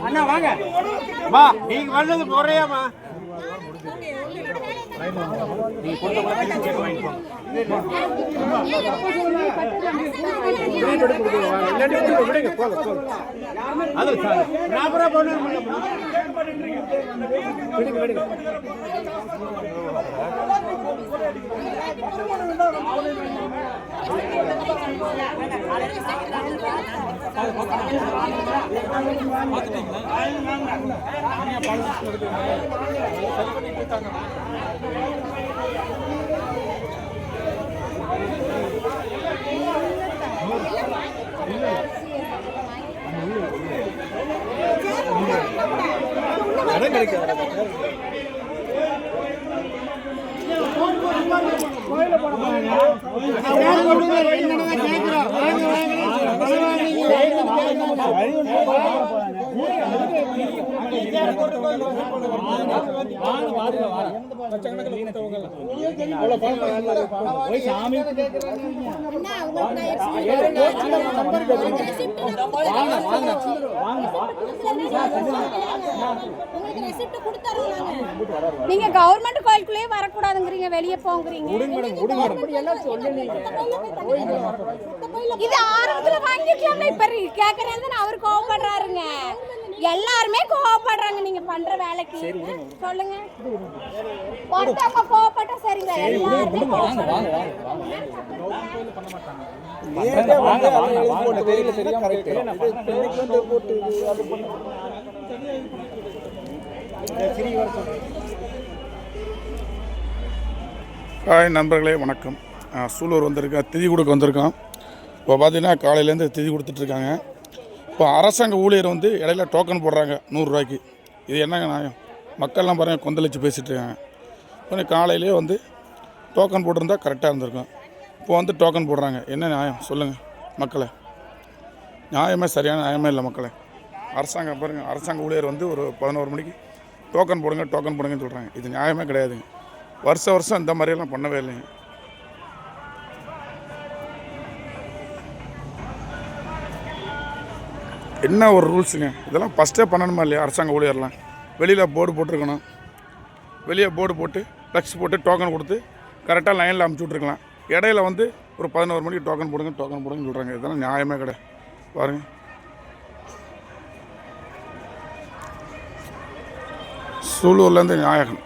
அண்ணா வாங்க வா, நீங்க வந்தது முறையாமா? நீங்க கவர்மெண்ட் கோயிலுக்குள்ளேயே வரக்கூடாதுங்கிறீங்க, வெளியே போங்கிறீங்க. இது ஆரம்பத்துல வாங்கிக்கலாம்ல, இப்ப கேக்குறேன் அவர் கோவப்படுறாருங்க. எல்லாருமே கோவப்படுறாங்க நீங்க பண்ற வேலைக்கு. சொல்லுங்க, ஒருத்தவங்க கோவப்பட்டா சரிங்க, எல்லாருமே ஹாய் நண்பர்களே, வணக்கம். சூலூர் வந்திருக்கேன், திதி கொடுக்க வந்திருக்கோம். இப்போ பார்த்தீங்கன்னா காலையிலேருந்து திதி கொடுத்துட்ருக்காங்க. இப்போ அரசாங்க ஊழியர் வந்து இடையில டோக்கன் போடுறாங்க 100 ரூபாய்க்கு. இது என்னங்க நியாயம்? மக்கள்லாம் பாருங்கள் கொந்தளிச்சு பேசிகிட்டு இருக்காங்க. இப்போ காலையிலே வந்து டோக்கன் போட்டிருந்தா கரெக்டாக இருந்திருக்கும். இப்போ வந்து டோக்கன் போடுறாங்க, என்ன நியாயம் சொல்லுங்கள் மக்களை? நியாயமே சரியான நியாயமே இல்லை மக்களை. அரசாங்கம் பாருங்கள், அரசாங்க ஊழியர் வந்து ஒரு 11 மணிக்கு டோக்கன் போடுங்கன்னு சொல்கிறாங்க. இது நியாயமே கிடையாதுங்க. வருஷம் இந்த மாதிரியெல்லாம் பண்ணவே இல்லைங்க. என்ன ஒரு ரூல்ஸுங்க இதெல்லாம்? ஃபஸ்ட்டே பண்ணணுமா இல்லையா? அரசாங்க ஊழியர்லாம் வெளியில் போர்டு போட்டிருக்கணும். வெளியே போர்டு போட்டு ஃப்ளெக்ஸ் போட்டு டோக்கன் கொடுத்து கரெக்டாக லைனில் அமுச்சு விட்ருக்கலாம். இடையில வந்து ஒரு 11 மணிக்கு டோக்கன் போடுங்கன்னு சொல்கிறாங்க. இதெல்லாம் நியாயமே கிடையாது. பாருங்கள், சூலூர்லேருந்து நாயகன்.